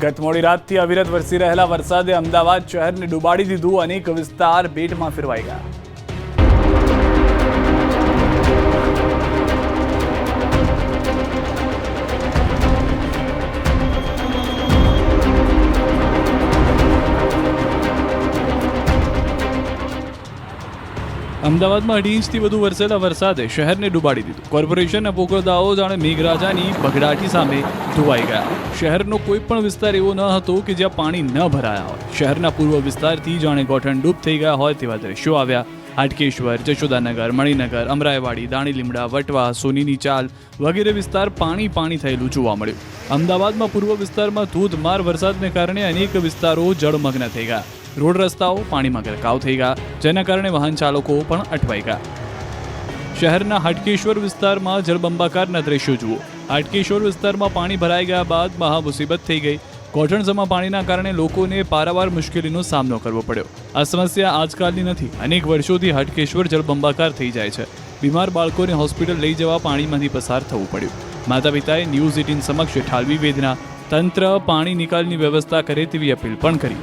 ગત મોડી રાતથી અવિરત વરસી રહેલા વરસાદે અમદાવાદ શહેરને ડૂબાડી દીધું. અનેક વિસ્તાર બેટમાં ફેરવાઈ ગયા. અમદાવાદમાં 2.5 ઇંચથી વધુ વરસેલા વરસાદે શહેરને ડૂબાડી દીધું. કોર્પોરેશનના પોકળદાઓ જાણે મેઘરાજાની બગડાટી સામે ધોવાઈ ગયા. શહેરનો કોઈ પણ વિસ્તાર એવો ન હતો કે જ્યાં પાણી ન ભરાયા હોય. શહેરના પૂર્વ વિસ્તારથી જાણે ગોઠણડૂબ થઈ ગયા હોય તેવા દ્રશ્યો આવ્યા. હાટકેશ્વર, જશોદાનગર, મણિનગર, અમરાઈવાડી, દાણીલીમડા, વટવા, સોનીની ચાલ વગેરે વિસ્તાર પાણી થયેલું જોવા મળ્યું. અમદાવાદમાં પૂર્વ વિસ્તારમાં ધોધમાર વરસાદને કારણે અનેક વિસ્તારો જળમગ્ન થઈ ગયા. રોડ રસ્તાઓ પાણીમાં ગરકાવ થઈ ગયા, જેના કારણે વાહન ચાલકો પણ અટવાઈ ગયા. શહેરના હાટકેશ્વર વિસ્તારમાં જળબંબાકારના દ્રશ્યો જુઓ. હાટકેશ્વર વિસ્તારમાં પાણી ભરાઈ ગયા બાદ મહા મુસીબત થઈ ગઈ. કોઠણસમા પાણીના કારણે લોકોને પારાવાર મુશ્કેલીનો સામનો કરવો પડ્યો. આ સમસ્યા આજકાલની નથી. અનેક વર્ષોથી હાટકેશ્વર જળબંબાકાર થઈ જાય છે. બીમાર બાળકોને હોસ્પિટલ લઈ જવા પાણીમાંથી પસાર થવું પડ્યું. માતા પિતાએ ન્યૂઝ 18 સમક્ષ ઠાલવી વેદના. તંત્ર પાણી નિકાલની વ્યવસ્થા કરે તેવી અપીલ પણ કરી.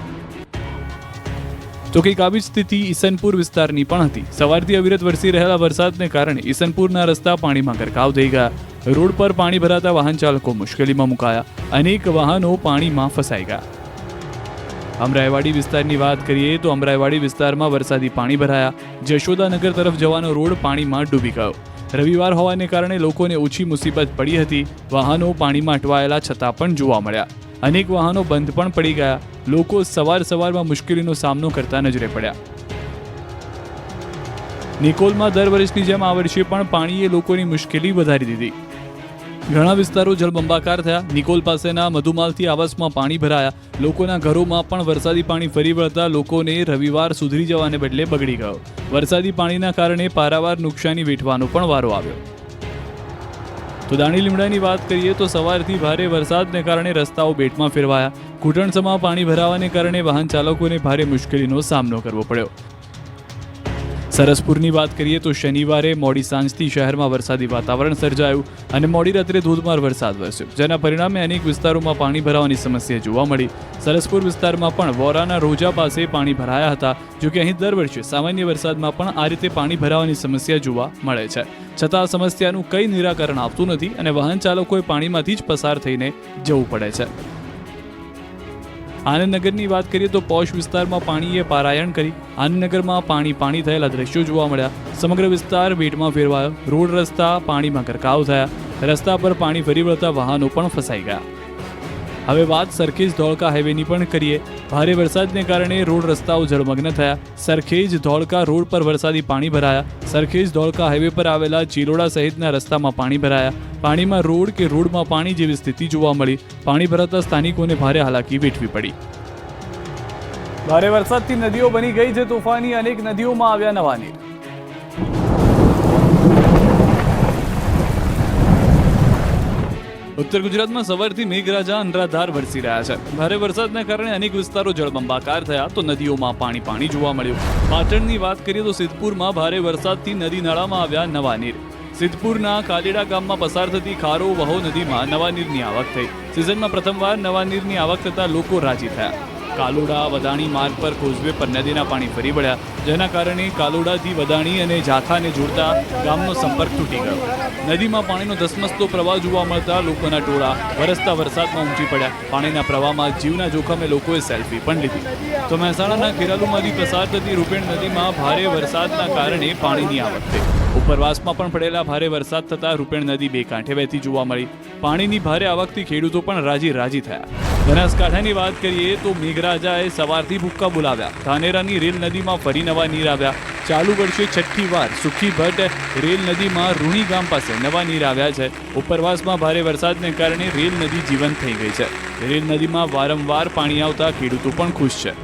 તો કંઈક આવી જ સ્થિતિ ઈસનપુર વિસ્તારની પણ હતી. સવારથી અવિરત વરસી રહેલા વરસાદને કારણે ઈસનપુરના રસ્તા પાણીમાં ગરકાવ થઈ ગયા. રોડ પર પાણી ભરાતા વાહન ચાલકો મુશ્કેલીમાં મુકાયા. અનેક વાહનો પાણીમાં ફસાઈ ગયા. અમરાઈવાડી વિસ્તારની વાત કરીએ તો અમરાઈવાડી વિસ્તારમાં વરસાદી પાણી ભરાયા. જશોદાનગર તરફ જવાનો રોડ પાણીમાં ડૂબી ગયો. રવિવાર હોવાને કારણે લોકોને ઓછી મુસીબત પડી હતી. વાહનો પાણીમાં અટવાયેલા છતાં પણ જોવા મળ્યા. અનેક વાહનો બંધ પણ પડી ગયા. લોકો સવારમાં મુશ્કેલીનો સામનો કરતા નજરે પડ્યા. નિકોલમાં દર વર્ષની જેમ આ વર્ષે પણ પાણીએ લોકોની મુશ્કેલી વધારી દીધી. ઘણા વિસ્તારો જળબંબાકાર થયા. નિકોલ પાસેના મધુમાલથી આવાસમાં પાણી ભરાયા. લોકોના ઘરોમાં પણ વરસાદી પાણી ફરી વળતા લોકોને રવિવાર સુધરી જવાને બદલે બગડી ગયો. વરસાદી પાણીના કારણે પારાવાર નુકસાની વેઠવાનો પણ વારો આવ્યો. તો દાણીલીમડાની વાત કરીએ તો સવારથી ભારે વરસાદને કારણે રસ્તાઓ બેટમાં ફેરવાયા. ઘૂંટણસમા પાણી ભરાવાને કારણે વાહન ચાલકોને ભારે મુશ્કેલીનો સામનો કરવો પડ્યો. સરસપુરની વાત કરીએ તો શનિવારે મોડી સાંજથી શહેરમાં વરસાદી વાતાવરણ સર્જાયું અને મોડી રાત્રે ધોધમાર વરસાદ વરસ્યો, જેના પરિણામે અનેક વિસ્તારોમાં પાણી ભરાવાની સમસ્યા જોવા મળી. સરસપુર વિસ્તારમાં પણ વોરાના રોજા પાસે પાણી ભરાયા હતા. જોકે અહીં દર વર્ષે સામાન્ય વરસાદમાં પણ આ રીતે પાણી ભરાવાની સમસ્યા જોવા મળે છે. છતાં આ સમસ્યાનું કંઈ નિરાકરણ આવતું નથી અને વાહન ચાલકોએ પાણીમાંથી જ પસાર થઈને જવું પડે છે. આનંદનગરની વાત કરીએ તો પોશ વિસ્તારમાં પાણીએ પારાયણ કરી. આનંદનગરમાં પાણી થયેલા દ્રશ્યો જોવા મળ્યા. સમગ્ર વિસ્તાર બેટમાં ફેરવાયો. રોડ રસ્તા પાણીમાં ગરકાવ થયા. રસ્તા પર પાણી ફરી વળતા વાહનો પણ ફસાઈ ગયા. હવે વાત સરખેજ ધોળકા હાઈવેની પણ કરીએ. ભારે વરસાદને કારણે રોડ રસ્તાઓ જળમગ્ન થયા. સરખેજ ધોળકા રોડ પર વરસાદી પાણી ભરાયા. સરખેજ ધોળકા હાઈવે પર આવેલા ચિલોડા સહિતના રસ્તામાં પાણી ભરાયા. પાણીમાં રોડ કે રોડમાં પાણી જેવી સ્થિતિ જોવા મળી. પાણી ભરાતા સ્થાનિકોને ભારે હાલાકી વેઠવી પડી. ભારે વરસાદથી નદીઓ બની ગઈ છે તોફાની. અનેક નદીઓમાં આવ્યા નવા નીર. ઉત્તર ગુજરાતમાં સવારથી મેઘરાજા અનરાધાર વરસી રહ્યા છે. ભારે વરસાદને કારણે અનેક વિસ્તારો જળબંબાકાર થયા તો નદીઓમાં પાણી જોવા મળ્યું. પાટણની વાત કરીએ તો સિદ્ધપુરમાં ભારે વરસાદથી નદી નાળામાં આવ્યા નવા નીર. સિદ્ધપુરના કાલેડા ગામમાં પસાર થતી ખારો વહો નદીમાં નવા નીરની આવક થઈ. સિઝનમાં પ્રથમવાર નવા નીરની આવક થતા લોકો રાજી થયા. કાલોડા વદાણી માર્ગ પર કોઝવે પર નદીના પાણી ફરી વળ્યા, જેના કારણે કાલોડાથી વદાણી અને ઝાખાને જોડતા ગામનો સંપર્ક તૂટી ગયો. નદીમાં પાણીનો ધસમસતો પ્રવાહ જોવા મળતા લોકોના ટોળા વરસતા વરસાદમાં ઉમટી પડ્યા. પાણીના પ્રવાહમાં જીવના જોખમે લોકોએ સેલ્ફી પણ લીધી. તો મહેસાણાના ખેરાલુમાંથી પસાર થતી રૂપેણ નદીમાં ભારે વરસાદના કારણે પાણીની આવક થઈ. ઉપરવાસમાં પણ પડેલા ભારે વરસાદ થતાં રૂપેણ નદી બે કાંઠે વહેતી જોવા મળી. પાણીની ભારે આવકથી ખેડૂતો પણ રાજી થયા. બનાસકાંઠાની વાત કરીએ તો મેઘરાજાએ સવારથી ભૂક્કા બોલાવ્યા. ધાનેરાની રેલ નદીમાં ફરી નવા નીર આવ્યા. ચાલુ વર્ષે 6ઠ્ઠી વાર સુખીભટ્ટ રેલ નદીમાં રૂણી ગામ પાસે નવા નીર આવ્યા છે. ઉપરવાસમાં ભારે વરસાદને કારણે રેલ નદી જીવંત થઈ ગઈ છે. રેલ નદીમાં વારંવાર પાણી આવતા ખેડૂતો પણ ખુશ છે.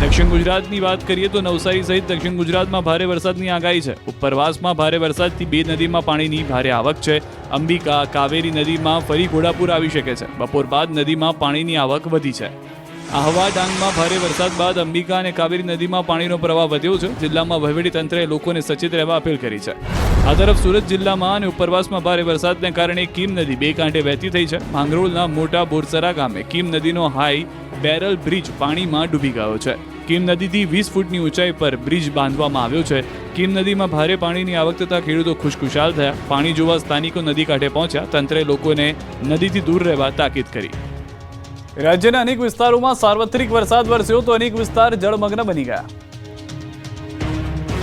દક્ષિણ ગુજરાતની વાત કરીએ તો નવસારી સહિત દક્ષિણ ગુજરાતમાં ભારે વરસાદની આગાહી છે. ઉપરવાસમાં ભારે વરસાદથી બે નદીમાં પાણીની ભારે આવક છે. અંબિકા કાવેરી નદીમાં ફરી ઘોડાપુર આવી શકે છે. બપોર બાદ નદીમાં પાણીની આવક વધી છે. આહવા ડાંગમાં ભારે વરસાદ બાદ અંબિકા અને કાવેરી નદીમાં પાણીનો પ્રવાહ વધ્યો છે. જિલ્લામાં વહીવટી તંત્રએ લોકોને સચેત રહેવા અપીલ કરી છે. આ તરફ સુરત જિલ્લામાં અને ઉપરવાસમાં ભારે વરસાદને કારણે કીમ નદી બે કાંઠે વહેતી થઈ છે. માંગરોળના મોટા બોરસરા ગામે કીમ નદીનો હાઈ બેરલ બ્રિજ પાણીમાં ડૂબી ગયો છે. કીમ નદીથી 20 ફૂટની ઊંચાઈ પર બ્રિજ બાંધવામાં આવ્યો છે. કીમ નદીમાં ભારે પાણીની આવક થતાં ખેડૂતો ખુશખુશાલ થયા. પાણી જોવા સ્થાનિકો નદી કાંઠે પહોંચ્યા. તંત્રે લોકોને નદીથી દૂર રહેવા તાકીદ કરી. રાજ્યના અનેક વિસ્તારોમાં સાર્વત્રિક વરસાદ વરસ્યો તો અનેક વિસ્તાર જળમગ્ન બની ગયા.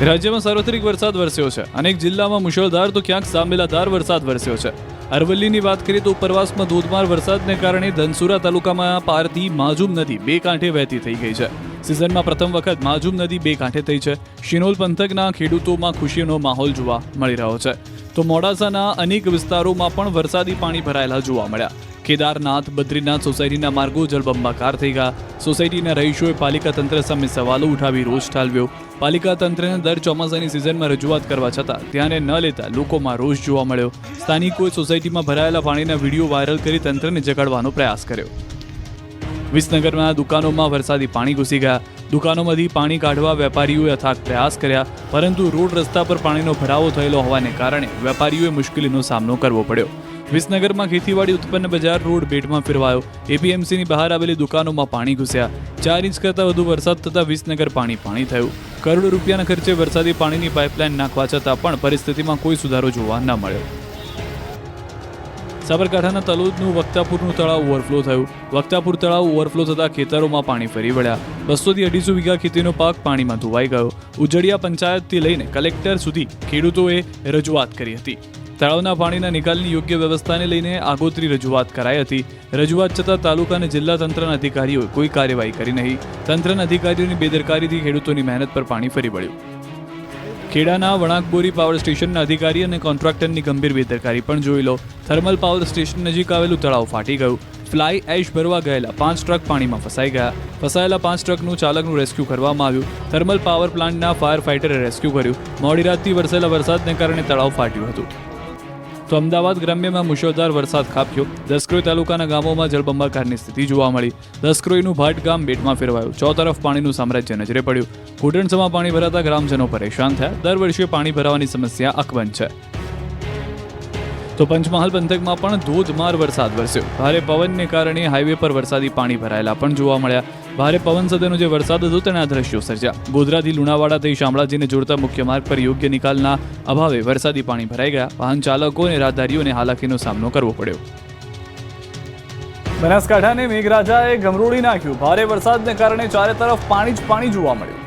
રાજ્યમાં સાર્વત્રિક વરસાદ વરસ્યો છે. અનેક જિલ્લામાં મુશળધાર તો ક્યાંક સાંબેલાધાર વરસાદ વરસ્યો છે. અરવલ્લીની વાત કરીએ તો ઉપરવાસમાં ધોધમાર વરસાદને કારણે ધનસુરા તાલુકામાં પારથી માજુમ નદી બે કાંઠે વહેતી થઈ ગઈ છે. સિઝનમાં પ્રથમ વખત માજુમ નદી બે કાંઠે થઈ છે. શિનોલ પંથકના ખેડૂતોમાં ખુશીનો માહોલ જોવા મળી રહ્યો છે. તો મોડાસાના અનેક વિસ્તારોમાં પણ વરસાદી પાણી ભરાયેલા જોવા મળ્યા. કેદારનાથ બદ્રીનાથ સોસાયટીના માર્ગો જળબંબાકાર થઈ ગયા. સોસાયટીના રહીશોએ પાલિકા તંત્ર સામે સવાલો ઉઠાવી રોષ ઠાલવ્યો. પાલિકા તંત્રને દર ચોમાસાની સિઝનમાં રજૂઆત કરવા છતાં ધ્યાને ન લેતા લોકોમાં રોષ જોવા મળ્યો. સ્થાનિકોએ સોસાયટીમાં ભરાયેલા પાણીના વિડીયો વાયરલ કરી તંત્રને જગાડવાનો પ્રયાસ કર્યો. વિસનગરના દુકાનોમાં વરસાદી પાણી ઘૂસી ગયા. દુકાનોમાંથી પાણી કાઢવા વેપારીઓએ અથાગ પ્રયાસ કર્યા, પરંતુ રોડ રસ્તા પર પાણીનો ભરાવો થયેલો હોવાને કારણે વેપારીઓએ મુશ્કેલીનો સામનો કરવો પડ્યો. વિસનગરમાં ખેતીવાડી ઉત્પન્ન બજાર રોડ બેટમાં ફેરવાયો. એપીએમસીની બહાર આવેલી દુકાનોમાં પાણી ઘૂસ્યા. 4 ઇંચ કરતાં વધુ વરસાદ થતાં વિસનગર પાણી થયું. કરોડો રૂપિયાના ખર્ચે વરસાદી પાણીની પાઇપલાઇન નાખવા છતાં પણ પરિસ્થિતિમાં કોઈ સુધારો જોવા ન મળ્યો. સાબરકાંઠાના તલોદનું વક્તાપુરનું તળાવ ઓવરફ્લો થયું. વક્તાપુર તળાવ ઓવરફ્લો થતાં ખેતરોમાં પાણી ફરી વળ્યા. 200 થી 250 વીઘા ખેતીનો પાક પાણીમાં ધોવાઈ ગયો. ઉજળિયા પંચાયતથી લઈને કલેક્ટર સુધી ખેડૂતોએ રજૂઆત કરી હતી. તળાવના પાણીના નિકાલની યોગ્ય વ્યવસ્થાને લઈને આગોતરી રજૂઆત કરાઈ હતી. રજૂઆત છતાં તાલુકા અને જિલ્લા તંત્રના અધિકારીઓએ કોઈ કાર્યવાહી કરી નહીં. તંત્રના અધિકારીઓની બેદરકારીથી ખેડૂતોની મહેનત પર પાણી ફરી વળ્યું. ખેડાના વણાકબોરી પાવર સ્ટેશનના અધિકારી અને કોન્ટ્રાક્ટરની ગંભીર બેદરકારી પણ જોઈ લો. થર્મલ પાવર સ્ટેશન નજીક આવેલું તળાવ ફાટી ગયું. ફ્લાય એશ ભરવા ગયેલા 5 ટ્રક પાણીમાં ફસાઈ ગયા. ફસાયેલા 5 ટ્રકનું ચાલકનું રેસ્ક્યુ કરવામાં આવ્યું. થર્મલ પાવર પ્લાન્ટના ફાયર ફાઇટરે રેસ્ક્યુ કર્યું. મોડી રાતથી વરસેલા વરસાદને કારણે તળાવ ફાટ્યું હતું. તો અમદાવાદ ગ્રામ્યમાં મુશળધાર વરસાદ ખાબક્યો. દસક્રોઈ તાલુકાના ગામોમાં જળબંબાકારની સ્થિતિ જોવા મળી. દસક્રોઈનું ભાટ ગામ બેટમાં ફેરવાયું. ચોતરફ પાણીનું સામ્રાજ્ય નજરે પડ્યું. ઘૂંટણસમાં પાણી ભરાતા ગ્રામજનો પરેશાન થયા. દર વર્ષે પાણી ભરાવાની સમસ્યા અકબંધ છે. તો પંચમહાલ પંથકમાં પણ ધોધમાર વરસાદ વરસ્યો. ભારે પવનને કારણે હાઈવે પર વરસાદી પાણી ભરાયેલા પણ જોવા મળ્યા. ભારે પવન સાથેનો જે વરસાદ હતો તેના દ્રશ્યો સર્જ્યા. ગોધરાથી લુણાવાડા થઈ શામળાજીને જોડતા મુખ્ય માર્ગ પર યોગ્ય નિકાલના અભાવે વરસાદી પાણી ભરાઈ ગયા. વાહન ચાલકો અને રાહદારીઓને હાલાકીનો સામનો કરવો પડ્યો. બનાસકાંઠાને મેઘરાજાએ ગમરોળી નાખ્યું. ભારે વરસાદને કારણે ચારે તરફ પાણી જ પાણી જોવા મળ્યું.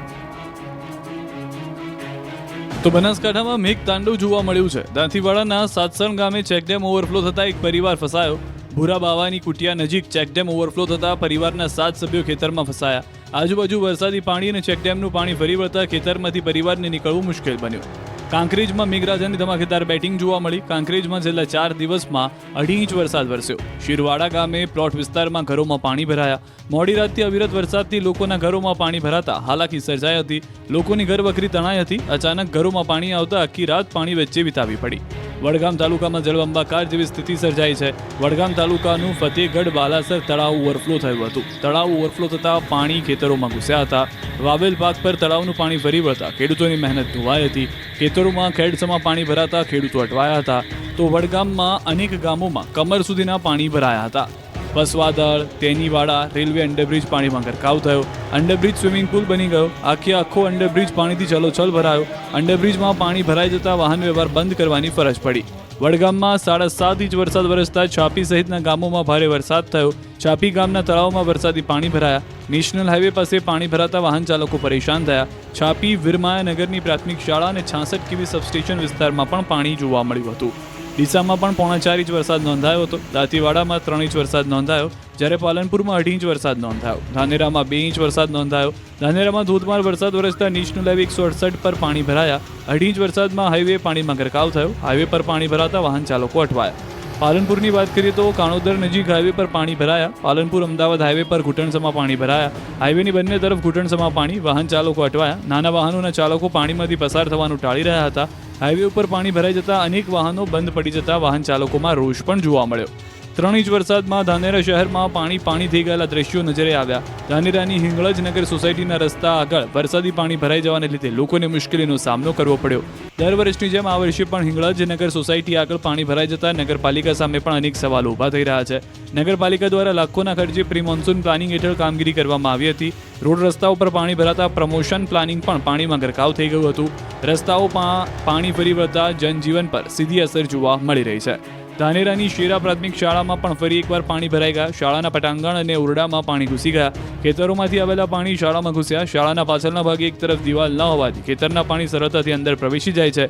તો બનાસકાંઠામાં મેઘ તાંડવ જોવા મળ્યું છે. દાંતીવાડાના સાતસણ ગામે ચેકડેમ ઓવરફ્લો થતાં એક પરિવાર ફસાયો. ભૂરા બાવાની કુટિયા નજીક ચેકડેમ ઓવરફ્લો થતાં પરિવારના 7 સભ્યો ખેતરમાં ફસાયા. આજુબાજુ વરસાદી પાણી અને ચેકડેમનું પાણી ફરી વળતા ખેતરમાંથી પરિવારને નીકળવું મુશ્કેલ બન્યું. કાંકરેજમાં મેઘરાજાની ધમાકેદાર બેટિંગ જોવા મળી. કાંકરેજમાં છેલ્લા 4 દિવસમાં 2.5 ઇંચ વરસાદ વરસ્યો. શિરવાડા ગામે પ્લોટ વિસ્તારમાં ઘરોમાં પાણી ભરાયા. મોડી રાતથી અવિરત વરસાદથી લોકોના ઘરોમાં પાણી ભરાતા હાલાકી સર્જાઈ હતી. લોકોની ઘરવખરી તણાઈ હતી. અચાનક ઘરોમાં પાણી આવતા આખી રાત પાણી વચ્ચે વિતાવી પડી. વડગામ તાલુકામાં જળબંબાકાર જેવી સ્થિતિ સર્જાઈ છે. વડગામ તાલુકાનું ફતેહગઢ બાલાસર તળાવ ઓવરફ્લો થયું હતું. તળાવ ઓવરફ્લો થતાં પાણી ખેતરોમાં ઘૂસ્યા હતા. વાવેલ પાક પર તળાવનું પાણી ફરી વળતા ખેડૂતોની મહેનત ધોવાઈ હતી. ખેતરોમાં ખેડસમાં પાણી ભરાતા ખેડૂતો અટવાયા હતા. તો વડગામમાં અનેક ગામોમાં કમર સુધીના પાણી ભરાયા હતા. પસવાદળ, તેનીવાડા રેલવે અંડરબ્રિજ પાણીમાં ગરકાવ થયો. અંડરબ્રિજ સ્વિમિંગ પુલ બની ગયો. આખો અંડરબ્રિજ પાણીથી છલોછલ ભરાયો. અંડરબ્રિજમાં પાણી ભરાઈ જતા વાહન વ્યવહાર બંધ કરવાની ફરજ પડી. વડગામમાં 7.5 ઇંચ વરસાદ વરસતા છાપી સહિતના ગામોમાં ભારે વરસાદ થયો. છાપી ગામના તળાવમાં વરસાદી પાણી ભરાયા. નેશનલ હાઈવે પાસે પાણી ભરાતા વાહન ચાલકો પરેશાન થયા. છાપી વીરમાયા નગરની પ્રાથમિક શાળા અને 66 કેવી સબસ્ટેશન વિસ્તારમાં પણ પાણી જોવા મળ્યું હતું. ડીસામાં પણ 4.5 ઇંચ વરસાદ નોંધાયો હતો. દાંતીવાડામાં 3 ઇંચ વરસાદ નોંધાયો, જ્યારે પાલનપુરમાં 2.5 ઇંચ વરસાદ નોંધાયો. ધાનેરામાં 2 ઇંચ વરસાદ નોંધાયો. ધાનેરામાં ધોધમાર વરસાદ વરસતા નેશનલ હાઈવે 168 પર પાણી ભરાયા. 2.5 ઇંચ વરસાદમાં હાઈવે પાણીમાં ગરકાવ થયો. હાઈવે પર પાણી ભરાતા વાહન ચાલકો અટવાયા. પાલનપુરની વાત કરીએ તો કાણોદર નજીક હાઈવે પર પાણી ભરાયા. પાલનપુર અમદાવાદ હાઈવે પર ઘૂંટણસમાં પાણી ભરાયા. હાઈવેની બંને તરફ ઘૂંટણસમાં પાણી. વાહન ચાલકો અટવાયા. નાના વાહનોના ચાલકો પાણીમાંથી પસાર થવાનું ટાળી રહ્યા હતા. હાઈવે ઉપર પાણી ભરાઈ જતા અનેક વાહનો બંધ પડી જતા વાહન ચાલકોમાં રોષ પણ જોવા મળ્યો. 3 ઇંચ વરસાદમાં ધાનેરા શહેરમાં પાણી થઈ ગયેલા દ્રશ્યો નજરે આવ્યા. ધાનેરાની હિંગળજનગર સોસાયટીના રસ્તા આગળ વરસાદી પાણી ભરાઈ જવાને લીધે લોકોને મુશ્કેલીનો સામનો કરવો પડ્યો. દર વર્ષની જેમ આ વર્ષે પણ હિંગળજનગર સોસાયટી આગળ પાણી ભરાઈ જતા નગરપાલિકા સામે પણ અનેક સવાલો ઊભા થઈ રહ્યા છે. નગરપાલિકા દ્વારા લાખોના ખર્ચે પ્રી મોન્સૂન પ્લાનિંગ હેઠળ કામગીરી કરવામાં આવી હતી. રોડ રસ્તાઓ પર પાણી ભરાતા પ્રમોશન પ્લાનિંગ પણ પાણીમાં ગરકાવ થઈ ગયું હતું. રસ્તાઓમાં પાણી ફરી વળતા જનજીવન પર સીધી અસર જોવા મળી રહી છે. ધાનેરાની શેરા પ્રાથમિક શાળામાં પણ ફરી એકવાર પાણી ભરાઈ ગયા. શાળાના પટાંગણ અને ઓરડામાં પાણી ઘૂસી ગયા. ખેતરોમાંથી આવેલા પાણી શાળામાં ઘૂસ્યા. શાળાના પાછળના ભાગે એક તરફ દિવાલ ન હોવાથી ખેતરના પાણી સરળતાથી અંદર પ્રવેશી જાય છે.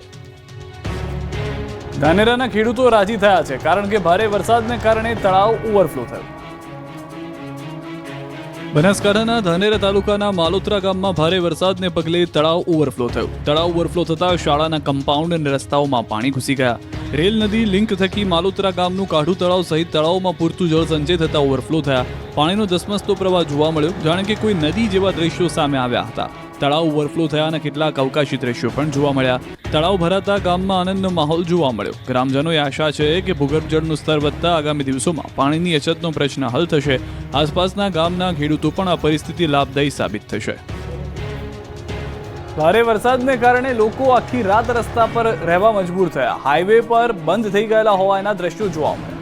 ધાનેરાના ખેડૂતો રાજી થયા છે, કારણ કે ભારે વરસાદને કારણે તળાવ ઓવરફ્લો થયું. બનાસકાંઠાના ધાનેરા તાલુકાના માલોત્રા ગામમાં ભારે વરસાદને પગલે તળાવ ઓવરફ્લો થયું. તળાવ ઓવરફ્લો થતાં શાળાના કમ્પાઉન્ડ અને રસ્તાઓમાં પાણી ઘૂસી ગયા. રેલ નદી લિંક થકી માલોત્રા ગામનું કાઢું તળાવ સહિત તળાવમાં પૂરતું જળ સંચય થતા ઓવરફ્લો થયા. પાણીનો ધસમસતો પ્રવાહ જોવા મળ્યો, જાણે કે કોઈ નદી જેવા દ્રશ્યો સામે આવ્યા હતા. તળાવ ઓવરફ્લો થયાના કેટલાક અવકાશી દ્રશ્યો પણ જોવા મળ્યા. તળાવ ભરાતા ગામમાં આનંદનો માહોલ જોવા મળ્યો. ગ્રામજનોએ આશા છે કે ભૂગર્ભ જળનું સ્તર વધતા આગામી દિવસોમાં પાણીની અછતનો પ્રશ્ન હલ થશે. આસપાસના ગામના ખેડૂતો પણ આ પરિસ્થિતિ લાભદાયી સાબિત થશે. ભારે વરસાદને કારણે લોકો આખી રાત રસ્તા પર રહેવા મજબૂર થયા. હાઈવે પર બંધ થઈ ગયેલા હોવાના દ્રશ્યો જોવા મળ્યા.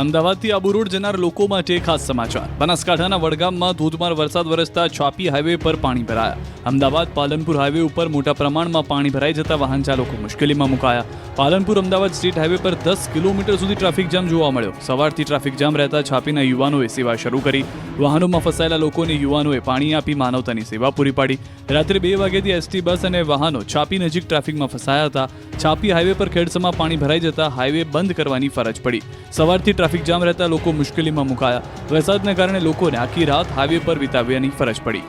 અમદાવાદથી આબુ રોડ જનાર લોકો માટે ખાસ સમાચાર. બનાસકાંઠાના વડગામમાં ધોધમાર વરસાદ વરસતા છાપી હાઈવે પર પાણી ભરાયા. અમદાવાદ પાલનપુર હાઈવે ઉપર મોટા પ્રમાણમાં પાણી ભરાઈ જતા વાહન ચાલકો મુશ્કેલીમાં મુકાયા. પાલનપુર અમદાવાદ સ્ટેટ હાઈવે પર 10 કિલોમીટર સુધી ટ્રાફિક જામ જોવા મળ્યો. સવારથી ટ્રાફિક જામ રહેતા છાપીના યુવાનોએ સેવા શરૂ કરી. વાહનોમાં ફસાયેલા લોકોને યુવાનોએ પાણી આપી માનવતાની સેવા પૂરી પાડી. રાત્રે 2 વાગ્યાથી એસટી બસ અને વાહનો છાપી નજીક ટ્રાફિકમાં ફસાયા હતા. છાપી હાઈવે પર ખેડસમાં પાણી ભરાઈ જતા હાઈવે બંધ કરવાની ફરજ પડી. સવારથી ટ્રાફિક જામ રહેતા લોકો મુશ્કેલીમાં મુકાયા. વરસાદને કારણે લોકોને આખી રાત હાઈવે પર વિતાવવાની ફરજ પડી.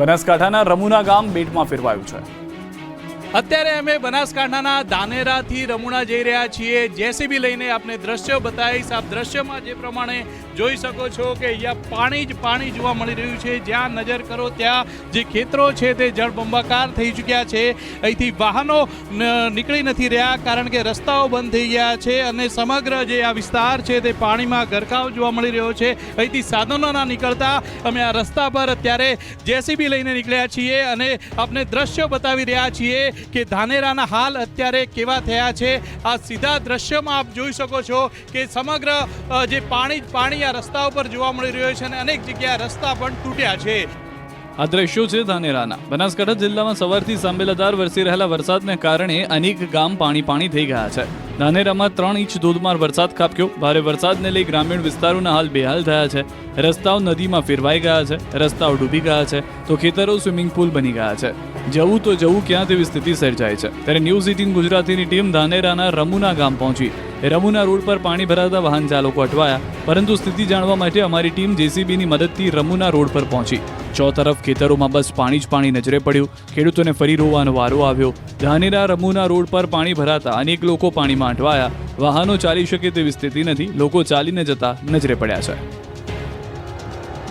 બનાસકાંઠાના રમુના ગામ બેટમાં ફેરવાયું છે. અત્યારે અમે બનાસકાંઠાના ધાનેરાથી રમુણા જઈ રહ્યા છીએ. જેસીબી લઈને આપને દ્રશ્યો બતાવીશ. આપ દ્રશ્યમાં જે પ્રમાણે જોઈ શકો છો કે અહીંયા પાણી જ પાણી જોવા મળી રહ્યું છે. જ્યાં નજર કરો ત્યાં જે ખેતરો છે તે જળબંબાકાર થઈ ચૂક્યા છે. અહીંથી વાહનો નીકળી નથી રહ્યા, કારણ કે રસ્તાઓ બંધ થઈ ગયા છે અને સમગ્ર જે આ વિસ્તાર છે તે પાણીમાં ગરકાવ જોવા મળી રહ્યો છે. અહીંથી સાધનો ના નીકળતા અમે આ રસ્તા પર અત્યારે જેસીબી લઈને નીકળ્યા છીએ અને આપને દ્રશ્યો બતાવી રહ્યા છીએ કે ધાનેરાના હાલ અત્યારે કેવા થયા છે. આ સીધા દ્રશ્યમાં આપ જોઈ શકો છો કે સમગ્ર જે પાણી આ રસ્તા ઉપર જોવા મળી રહ્યો છે અને અનેક જગ્યાએ રસ્તા પણ તૂટ્યા છે. આ દ્રશ્યો છે ધાનેરાના. બનાસકાંઠા જિલ્લામાં સવારથી સાંબેલાધાર વરસી રહેલા વરસાદને કારણે અનેક ગામ પાણી થઈ ગયા છે. ધાનેરામાં 3 ઇંચ ધોધમાર વરસાદ ખાબક્યો. ભારે વરસાદને લઈ ગ્રામીણ વિસ્તારોના હાલ બેહાલ થયા છે. રસ્તાઓ નદીમાં ફેરવાઈ ગયા છે. રસ્તાઓ ડૂબી ગયા છે તો ખેતરો સ્વિમિંગ પુલ બની ગયા છે. જવું તો જવું ક્યાં તેવી સ્થિતિ સર્જાય છે. ત્યારે ન્યૂઝ 18 ગુજરાતીની ટીમ ધાનેરાના રમુના ગામ પહોંચી. રમુના રોડ પર પાણી ભરાતા વાહન ચાલકો અટવાયા, પરંતુ સ્થિતિ જાણવા માટે અમારી ટીમ જેસીબીની મદદથી રમુના રોડ પર પહોંચી. ચોતરફ ખેતરોમાં બસ પાણી જ પાણી નજરે પડ્યું. ખેડૂતોને ફરી રોવાનો વારો આવ્યો. ધાનેરા રમુના રોડ પર પાણી ભરાતા અનેક લોકો પાણીમાં અટવાયા. વાહનો ચાલી શકે તેવી સ્થિતિ નથી. લોકો ચાલીને જતા નજરે પડ્યા છે.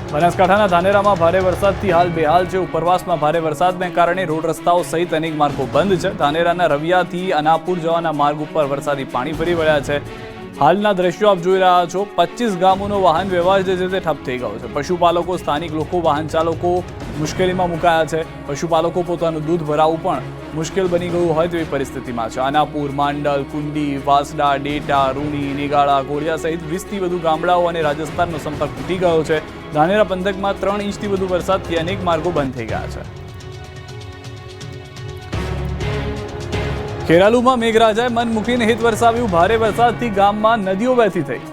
બનાસકાંઠાના ધાનેરામાં ભારે વરસાદથી હાલ બેહાલ છે. ઉપરવાસમાં ભારે વરસાદને કારણે રોડ રસ્તાઓ સહિત અનેક માર્ગો બંધ છે. ધાનેરાના રવિયાથી અનાપુર જવાના માર્ગ ઉપર વરસાદી પાણી ફરી વળ્યા છે. હાલના દ્રશ્યો આપ જોઈ રહ્યા છો. 25 ગામોનો વાહન વ્યવહાર જે છે તે ઠપ થઈ ગયો છે. પશુપાલકો, સ્થાનિક લોકો, વાહન ચાલકો મુશ્કેલીમાં મુકાયા છે. પશુપાલકો પોતાનું દૂધ ભરાવવું પણ મુશ્કેલ બની ગયું હોય તેવી પરિસ્થિતિમાં છે. અનાપુર, માંડલ, કુંડી, વાસડા, ડેટા, રૂણી, નિગાળા, ઘોડિયા સહિત 20થી વધુ ગામડાઓ અને રાજસ્થાનનો સંપર્ક તૂટી ગયો છે. ધાનેરા પંથકમાં 3 ઇંચથી વધુ વરસાદથી અનેક માર્ગો બંધ થઈ ગયા છે. ખેરાલુમાં મેઘરાજાએ મન મૂકીને હિત વરસાવ્યું. ભારે વરસાદથી ગામમાં નદીઓ વહેતી થઈ.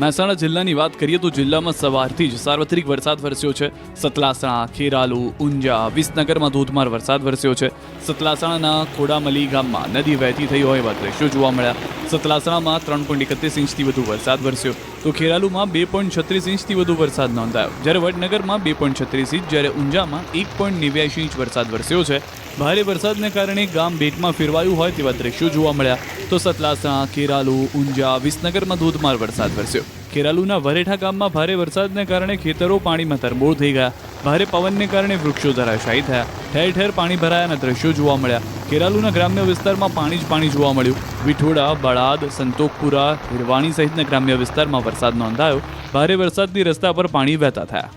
મહેસાણા જિલ્લાની વાત કરીએ તો જિલ્લામાં સવારથી જ સાર્વત્રિક વરસાદ વરસ્યો છે. સતલાસણા, ખેરાલુ, ઊંઝા, વિસનગરમાં ધોધમાર વરસાદ વરસ્યો છે. સતલાસણાના ખોડામલી ગામમાં નદી વહેતી થઈ હોય એવા દ્રશ્યો જોવા મળ્યા. સતલાસણામાં 3.31 ઇંચથી વધુ વરસાદ વરસ્યો તો ખેરાલુમાં 2.36 ઇંચથી વધુ વરસાદ નોંધાયો. જ્યારે વડનગરમાં 2.36 ઇંચ, જ્યારે ઊંઝામાં 1.89 ઇંચ વરસાદ વરસ્યો છે. ભારે વરસાદને કારણે ગામ બેટમાં ફેરવાયું હોય તેવા દ્રશ્યો જોવા મળ્યા. તો સતલાસણા, ખેરાલુ, ઊંઝા, વિસનગરમાં ધોધમાર વરસાદ વરસ્યો. ખેરાલુના વરેઠા ગામમાં ભારે વરસાદને કારણે ખેતરો પાણીમાં તરબોળ થઈ ગયા. ભારે પવનને કારણે વૃક્ષો ધરાશાયી થયા. ઠેર ઠેર પાણી ભરાયાના દ્રશ્યો જોવા મળ્યા. ખેરાલુના ગ્રામ્ય વિસ્તારમાં પાણી જ પાણી જોવા મળ્યું. વિઠોડા, બળાદ, સંતોકપુરા, હિરવાણી સહિતના ગ્રામ્ય વિસ્તારમાં વરસાદ નોંધાયો. ભારે વરસાદથી રસ્તા પર પાણી વહેતા થયા.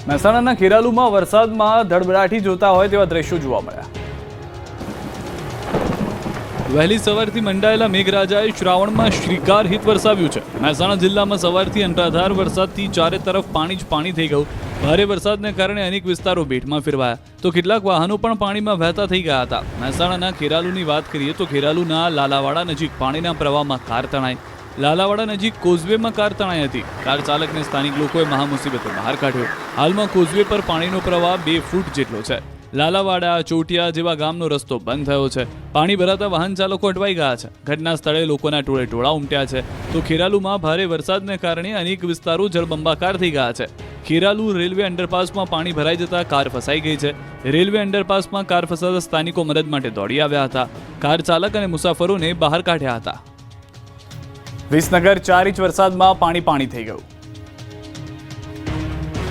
મહેસાણાના ખેરાલુમાં વરસાદમાં ધડબડાટી જોતા હોય તેવા દ્રશ્યો જોવા મળ્યા. વહેલી સવારથી મંડાયેલા મેઘરાજાએ શ્રાવણમાં શ્રીકાર હિત વરસાવ્યું છે. મહેસાણા જિલ્લામાં સવારથી અનરાધાર વરસાદથી ચારે તરફ પાણી જ પાણી થઈ ગયું. ભારે વરસાદને કારણે અનેક વિસ્તારો બેટમાં ફેરવાયા તો કેટલાક વાહનો પણ પાણીમાં વહેતા થઈ ગયા હતા. મહેસાણાના ખેરાલુની વાત કરીએ તો ખેરાલુના લાલાવાડા નજીક પાણીના પ્રવાહમાં કાર તણાઈ. લાલાવાડા નજીક કોઝવેમાં કાર તણાઈ હતી. કાર ચાલકને સ્થાનિક લોકોએ મહામુસીબતે બહાર કાઢ્યો. હાલમાં કોઝવે પર પાણીનો પ્રવાહ 2 ફૂટ જેટલો છે. લાલાવાડા, ચોટિયા જેવા ગામનો રસ્તો બંધ થયો છે. પાણી ભરાતા વાહન ચાલકો અટવાઈ ગયા છે. ઘટના સ્થળે લોકોના ટોળે ટોળા ઉમટ્યા છે. તો ખેરાલુમાં ભારે વરસાદને કારણે અનેક વિસ્તારો જળબંબાકાર થઈ ગયા છે. ખેરાલુ રેલવે અંડરપાસમાં પાણી ભરાઈ જતા કાર ફસાઈ ગઈ છે. રેલવે અંડરપાસમાં કાર ફસાતા સ્થાનિકો મદદ માટે દોડી આવ્યા હતા. કાર ચાલક અને મુસાફરોને બહાર કાઢ્યા હતા. વિસનગર 4 ઇંચ વરસાદમાં પાણી થઈ ગયું.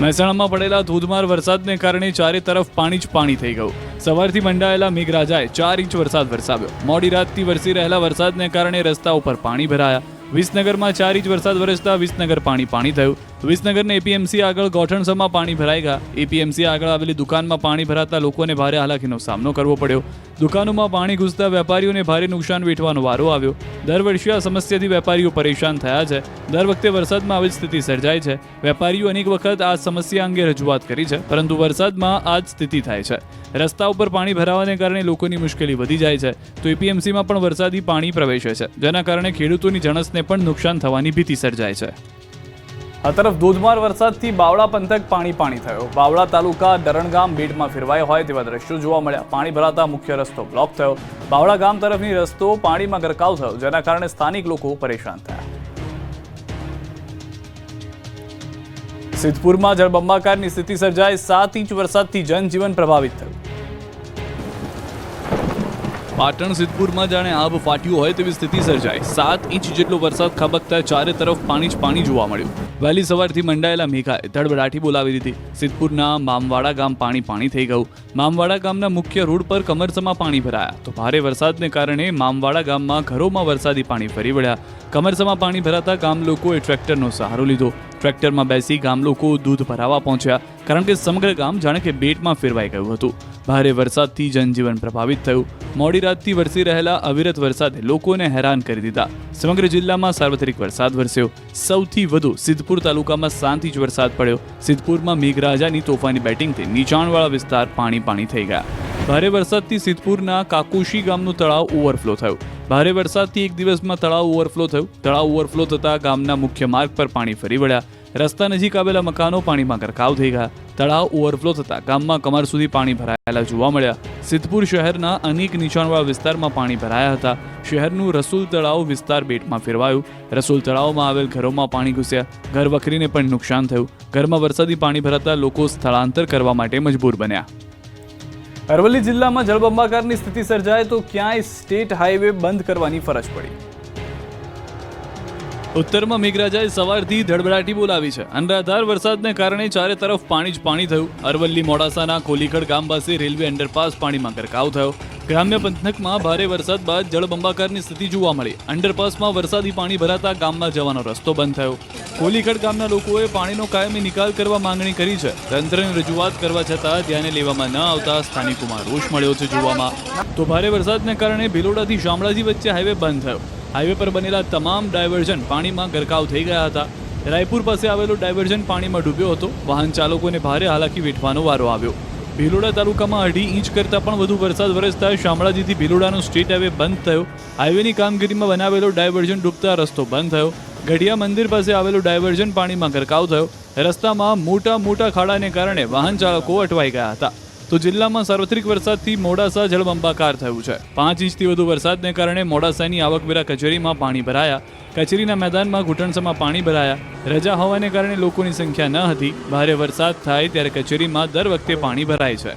મહેસાણામાં પડેલા ધોધમાર વરસાદને કારણે ચારે તરફ પાણી જ પાણી થઈ ગયું. સવારથી મંડાયેલા મેઘરાજાએ 4 ઇંચ વરસાદ વરસાવ્યો. મોડી રાતથી વરસી રહેલા વરસાદને કારણે રસ્તા ઉપર પાણી ભરાયા. વિસનગરમાં 4 ઇંચ વરસાદ વરસતા વિસનગર પાણી થયું. વિસનગરને એપીએમસી આગળ ગોઠણસમાં પાણી ભરાઈ ગયા. એપીએમસી આગળ આવેલી દુકાનમાં પાણી ભરાતા લોકોને ભારે હાલાકીનો સામનો કરવો પડ્યો. દુકાનોમાં પાણી ઘૂસતા વેપારીઓને ભારે નુકસાન વેઠવાનો વારો આવ્યો. દર વર્ષે આ સમસ્યાથી વેપારીઓ પરેશાન થયા છે. દર વખતે વરસાદમાં આવી સ્થિતિ સર્જાય છે. વેપારીઓ અનેક વખત આ સમસ્યા અંગે રજૂઆત કરી છે, પરંતુ વરસાદમાં આ જ સ્થિતિ થાય છે. રસ્તા ઉપર પાણી ભરાવાને કારણે લોકોની મુશ્કેલી વધી જાય છે. તો એપીએમસીમાં પણ વરસાદી પાણી પ્રવેશે છે, જેના કારણે ખેડૂતોની જણસને પણ નુકસાન થવાની ભીતિ સર્જાય છે. આ તરફ ધોધમાર વરસાદથી બાવળા પંથક પાણી થયો. બાવળા તાલુકા દરણગામ બેટમાં ફેરવાયા હોય તેવા દ્રશ્યો જોવા મળ્યા. પાણી ભરાતા મુખ્ય રસ્તો બ્લોક થયો. બાવળા ગામ તરફની રસ્તો પાણીમાં ગરકાવ થયો, જેના કારણે સ્થાનિક લોકો પરેશાન થયા. સિદ્ધપુરમાં જળબંબાકારની સ્થિતિ સર્જાઈ. 7 ઇંચ વરસાદથી જનજીવન પ્રભાવિત થયું. પાટણ સિદ્ધપુરમાં જાણે આબ ફાટ્યું હોય તેવી સ્થિતિ સર્જાઈ. 7 ઇંચ જેટલો વરસાદ ખાબકતા ચારે તરફ પાણી જ પાણી જોવા મળ્યું. વહેલી સવારથી મંડાયેલા મેઘાએ ધડબડાટી બોલાવી દીધી. સિદ્ધપુરના મામવાડા ગામ પાણી થઈ ગયું. મામવાડા ગામના મુખ્ય રોડ પર કમરસમાં પાણી ભરાયા. તો ભારે વરસાદને કારણે મામવાડા ગામમાં ઘરોમાં વરસાદી પાણી ફરી વળ્યા. કમરસમાં પાણી ભરાતા ગામ લોકોએ ટ્રેક્ટરનો સહારો લીધો. ટ્રેક્ટરમાં બેસી ગામ લોકો દૂધ ભરાવા પહોંચ્યા, કારણ કે સમગ્ર ગામ જાણે કે બેટમાં ફેરવાઈ ગયું હતું. ભારે વરસાદથી જનજીવન પ્રભાવિત થયું. મોડી રાતથી વરસી રહેલા અવિરત વરસાદે લોકોને હેરાન કરી દીધા. સમગ્ર જિલ્લામાં સાર્વત્રિક વરસાદ વરસ્યો. સૌથી વધુ સિદ્ધપુર તાલુકામાં 7 ઇંચ વરસાદ પડ્યો. સિદ્ધપુરમાં મેઘરાજાની તોફાની બેટિંગથી નીચાણવાળા વિસ્તાર પાણી થઈ ગયા. ભારે વરસાદથી સિદ્ધપુરના કાકોશી ગામનું તળાવ ઓવરફ્લો થયું. ભારે વરસાદથી એક દિવસમાં તળાવ ઓવરફ્લો થયું. તળાવ ઓવરફ્લો થતાં ગામના મુખ્ય માર્ગ પર પાણી ફરી વળ્યા. રસ્તા નજીક આવેલા મકાનો પાણીમાં ગરકાવ થઈ ગયા. તળાવ ઓવરફ્લો થતાં ગામમાં કમર સુધી પાણી ભરાયેલા જોવા મળ્યા. સિદ્ધપુર શહેરના અનેક નીચાણવાળા વિસ્તારમાં પાણી ભરાયા હતા. શહેરનું રસુલ તળાવ વિસ્તાર બેટમાં ફેરવાયું. રસુલ તળાવમાં આવેલ ઘરોમાં પાણી ઘૂસ્યા. ઘર વખરીને પણ નુકસાન થયું. ઘરમાં વરસાદી પાણી ભરાતા લોકો સ્થળાંતર કરવા માટે મજબૂર બન્યા. અરવલ્લી જિલ્લામાં જળબંબાકારની સ્થિતિ સર્જાય તો ક્યાંય સ્ટેટ હાઈવે બંધ કરવાની ફરજ પડી. ઉત્તરમાં મેઘરાજાએ સવારથી ધડબડાટી બોલાવી છે. અનરાધાર વરસાદને કારણે ચારે તરફ પાણી જ પાણી થયું. અરવલ્લી મોડાસાના કોલીખડ ગામ પાસે રેલવે અંડરપાસ પાણીમાં ગરકાવ થયો. ગ્રામ્ય પંથકમાં ભારે વરસાદ બાદ જળબંબાકારની સ્થિતિ જોવા મળી. અંડરપાસમાં વરસાદી પાણી ભરાતા ગામમાં જવાનો રસ્તો બંધ થયો. કોલીખડ ગામના લોકોએ પાણીનો કાયમી નિકાલ કરવા માંગણી કરી છે. તંત્રને રજૂઆત કરવા છતાં ધ્યાને લેવામાં ન આવતા સ્થાનિકોમાં રોષ મળ્યો છે જોવામાં. તો ભારે વરસાદને કારણે ભિલોડાથી શામળાજી વચ્ચે હાઈવે બંધ થયો. હાઈવે પર બનેલા તમામ ડાયવર્ઝન પાણીમાં ગરકાવ થઈ ગયા હતા. રાયપુર પાસે આવેલું ડાયવર્ઝન પાણીમાં ડૂબ્યો હતો. વાહન ચાલકોને ભારે હાલાકી વેઠવાનો વારો આવ્યો. ભિલોડા તાલુકામાં 2.5 ઇંચ કરતાં પણ વધુ વરસાદ વરસતા શામળાજીથી ભિલોડાનો સ્ટેટ હાઈવે બંધ થયો. હાઈવેની કામગીરીમાં બનાવેલો ડાયવર્ઝન ડૂબતા રસ્તો બંધ થયો. ગઢિયા મંદિર પાસે આવેલું ડાયવર્ઝન પાણીમાં ગરકાવ થયો. રસ્તામાં મોટા ખાડાને કારણે વાહન ચાલકો અટવાઈ ગયા હતા. તો જિલ્લામાં સાર્વત્રિક વરસાદથી મોડાસા જળબંબાકાર થયું છે. 5 ઇંચથી વધુ વરસાદને કારણે મોડાસાની આવકવેરા કચેરીમાં પાણી ભરાયા. કચેરીના મેદાનમાં ઘૂંટણસમાં પાણી ભરાયા. રજા હોવાને કારણે લોકોની સંખ્યા ન હતી. ભારે વરસાદ થાય ત્યારે કચેરીમાં દર વખતે પાણી ભરાય છે.